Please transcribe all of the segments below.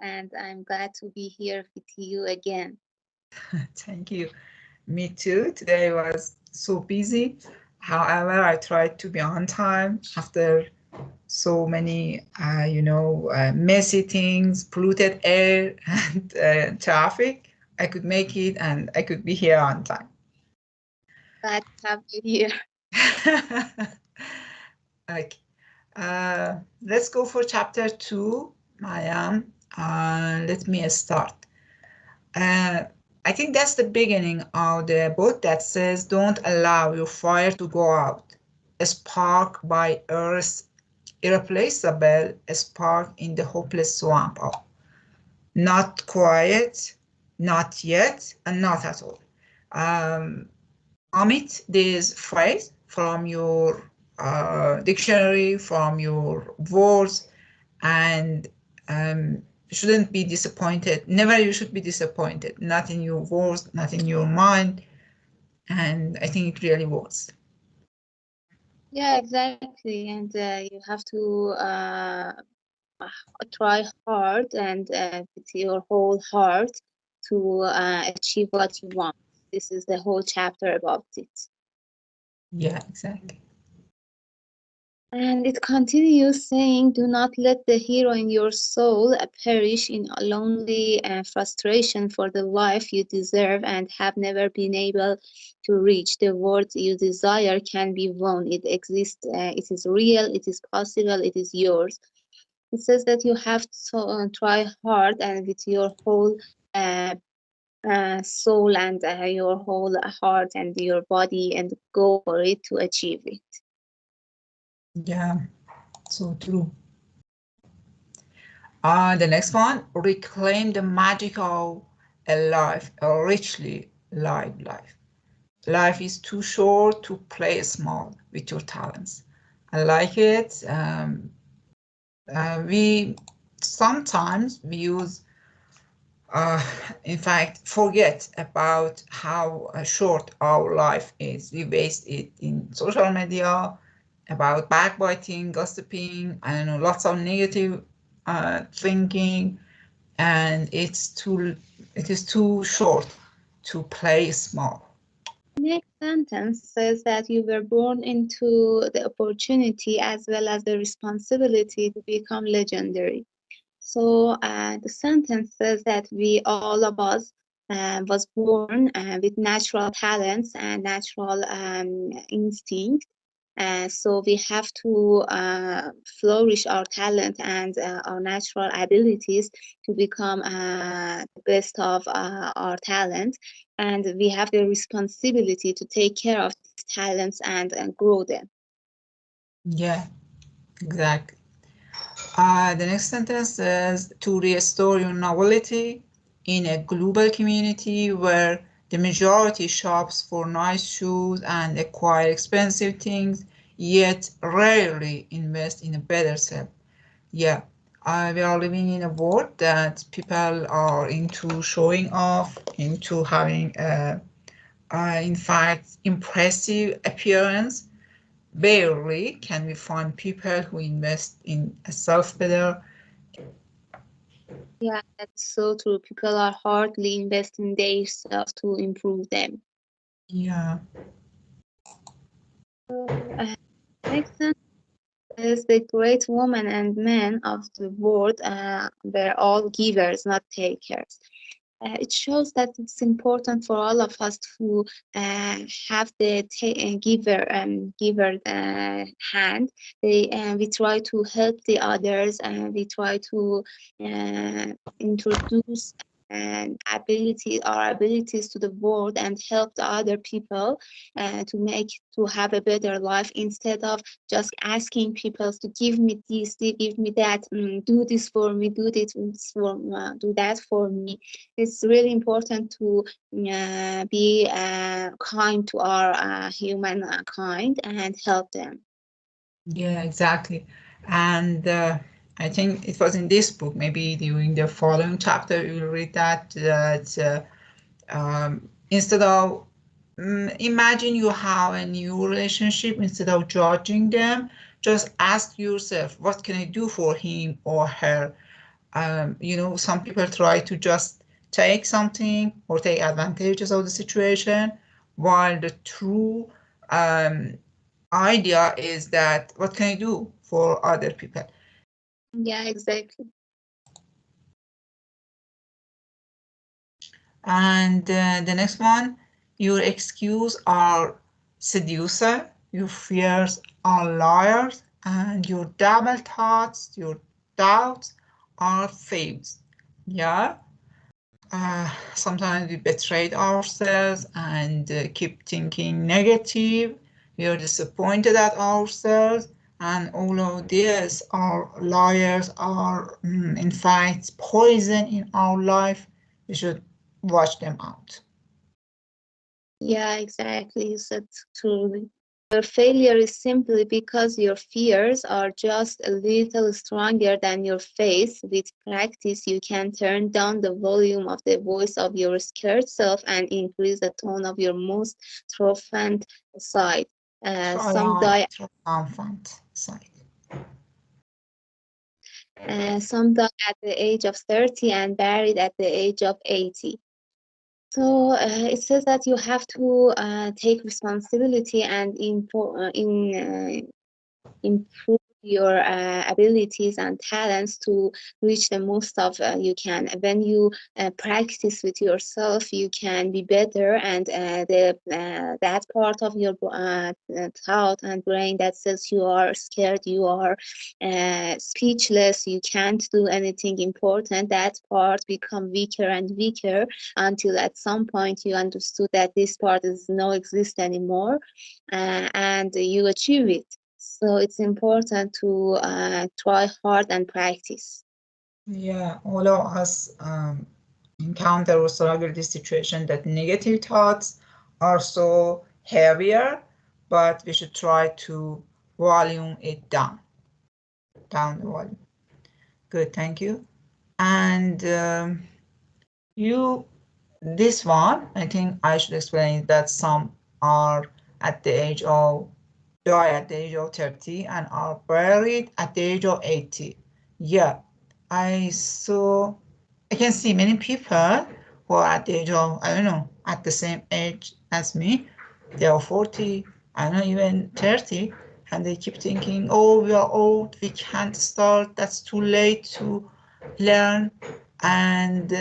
and I'm glad to be here with you again. Thank you. Me too. Today was so busy. However, I tried to be on time after so many, messy things, polluted air and traffic. I could make it and I could be here on time. Glad to have you here. Okay. Let's go for chapter 2, Mayam. Let me start. I think that's the beginning of the book that says, don't allow your fire to go out. A spark by earth, irreplaceable, a spark in the hopeless swamp of not quiet, not yet, and not at all. Omit this phrase from your dictionary, from your words, and shouldn't be disappointed. Never you should be disappointed, not in your words, not in your mind. And I think it really works. Yeah, exactly. And you have to try hard and with your whole heart to achieve what you want. This is the whole chapter about it. Yeah, exactly. And it continues saying, do not let the hero in your soul perish in lonely frustration for the life you deserve and have never been able to reach. The world you desire can be won. It exists, it is real, it is possible, it is yours. It says that you have to try hard and with your whole soul and your whole heart and your body and go for it to achieve it. Yeah, so true. The next one, reclaim the magic of a life, a richly lived life. Life is too short to play small with your talents. I like it. We sometimes use, in fact, forget about how short our life is. We waste it in social media, about backbiting, gossiping, I don't know, lots of negative thinking, and it is too short to play small. Next sentence says that you were born into the opportunity as well as the responsibility to become legendary. So the sentence says that we all of us was born with natural talents and natural instinct. So we have to flourish our talent and our natural abilities to become the best of our talent. And we have the responsibility to take care of these talents and grow them. Yeah, exactly. The next sentence says, to restore your nobility in a global community where the majority shops for nice shoes and acquire expensive things, yet rarely invest in a better self. Yeah, we are living in a world that people are into showing off, into having in fact, impressive appearance. Barely can we find people who invest in a self better. Yeah, that's so true. People are hardly investing themselves to improve them. Yeah. Next sentence is the great women and men of the world were all givers, not takers. It shows that it's important for all of us to have the giver hand. We try to help the others, and we try to introduce our abilities to the world and help the other people to have a better life, instead of just asking people to give me this, give me that, do this for me, do that for me. It's really important to be kind to our humankind and help them. Yeah, exactly. And I think it was in this book, maybe during the following chapter, you will read that instead of imagine you have a new relationship, instead of judging them, just ask yourself, what can I do for him or her? you know, some people try to just take something or take advantages of the situation, while the true idea is that what can I do for other people? Yeah, exactly. And the next one, your excuse are seducer, your fears are liars, and your double thoughts, your doubts are fakes. Yeah. Sometimes we betrayed ourselves and keep thinking negative. We are disappointed at ourselves, and all of this are liars, are in fact poison in our life. We should watch them out. Yeah, exactly. You said truly. Your failure is simply because your fears are just a little stronger than your faith. With practice, you can turn down the volume of the voice of your scared self and increase the tone of your most triumphant side. Some die Triumphant side. some die at the age of 30 and buried at the age of 80. So it says that you have to take responsibility and improve your abilities and talents to reach the most of you can. When you practice with yourself, you can be better, and that part of your thought and brain that says you are scared, you are speechless, you can't do anything important, that part become weaker and weaker until at some point you understood that this part is no exist anymore, and you achieve it. So it's important to try hard and practice. Yeah, all of us encounter or struggle this situation that negative thoughts are so heavier, but we should try to volume it down the volume. Good, thank you. And this one, I think I should explain that some are at the age of, die at the age of 30 and are buried at the age of 80. Yeah, I can see many people who are at the age of, I don't know, at the same age as me. They are 40, I don't know, even 30, and they keep thinking, oh, we are old, we can't start, that's too late to learn. And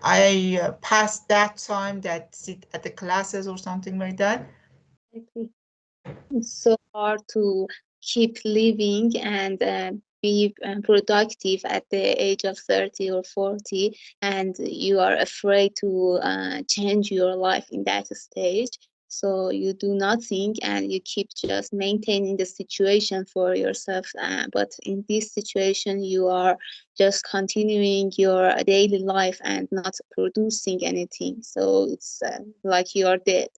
I passed that time that sit at the classes or something like that. It's so hard to keep living and be productive at the age of 30 or 40, and you are afraid to change your life in that stage. So you do nothing and you keep just maintaining the situation for yourself. But in this situation, you are just continuing your daily life and not producing anything. So it's like you are dead.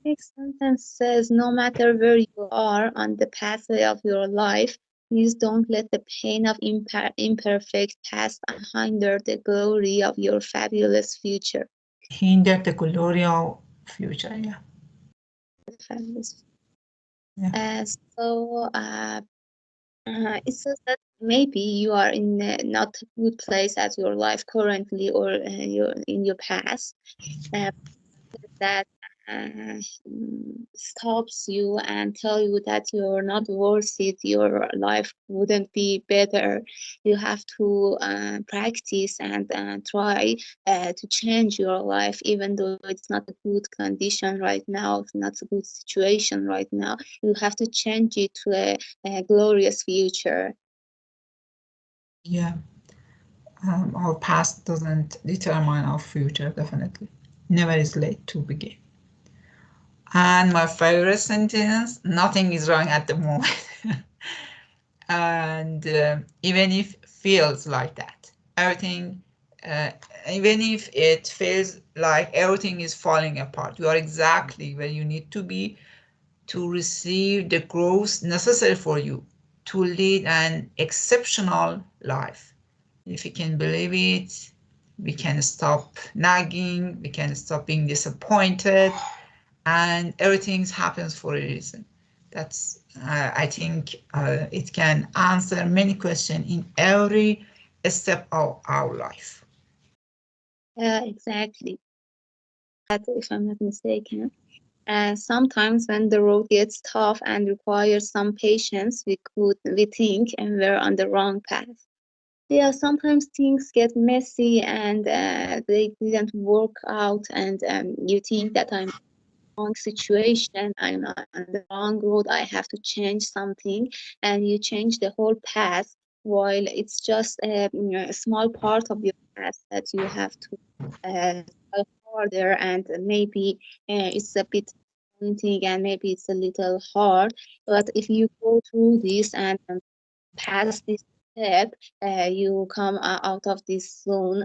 Next sentence says, no matter where you are on the pathway of your life, please don't let the pain of imperfect past hinder the glory of your fabulous future. Hinder the glory of future, yeah. Fabulous. Yeah. It says that maybe you are in a not a good place at your life currently, or in your past. That stops you and tell you that you're not worth it, your life wouldn't be better. You have to practice and try to change your life, even though it's not a good condition right now, it's not a good situation right now. You have to change it to a glorious future. Yeah. Our past doesn't determine our future, definitely. Never is late to begin. And my favorite sentence, nothing is wrong at the moment. And even if it feels like that, everything, even if it feels like everything is falling apart, you are exactly where you need to be to receive the growth necessary for you to lead an exceptional life. If you can believe it, we can stop nagging, we can stop being disappointed, and everything happens for a reason. That's, I think it can answer many questions in every step of our life. Exactly. If I'm not mistaken. Sometimes when the road gets tough and requires some patience, we think and we're on the wrong path. Yeah, sometimes things get messy and they didn't work out, and you think that I'm in the wrong situation, I'm on the wrong road, I have to change something, and you change the whole path while it's just a small part of your path that you have to try harder, and maybe it's a bit daunting and maybe it's a little hard, but if you go through this and pass this step, you come out of this zone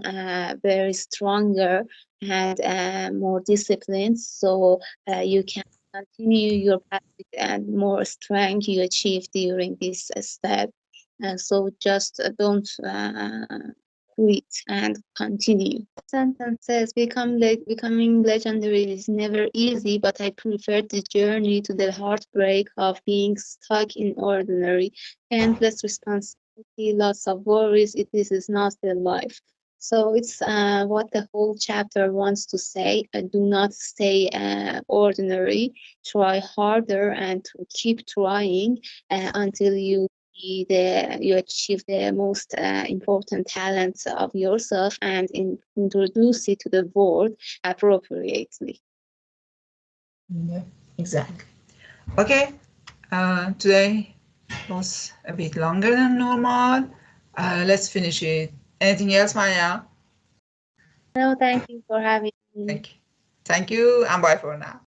very stronger and more disciplined. So you can continue your path with more strength you achieve during this step. So just don't quit and continue. Sentence says, becoming legendary is never easy, but I prefer the journey to the heartbreak of being stuck in ordinary. Endless responsibility, lots of worries. This is not the life. So it's what the whole chapter wants to say. Do not stay ordinary. Try harder and keep trying until you achieve the most important talents of yourself and introduce it to the world appropriately. Yeah, exactly. Okay, today was a bit longer than normal. Let's finish it. Anything else, Maya? No, thank you for having me. Thank you. Thank you, and bye for now.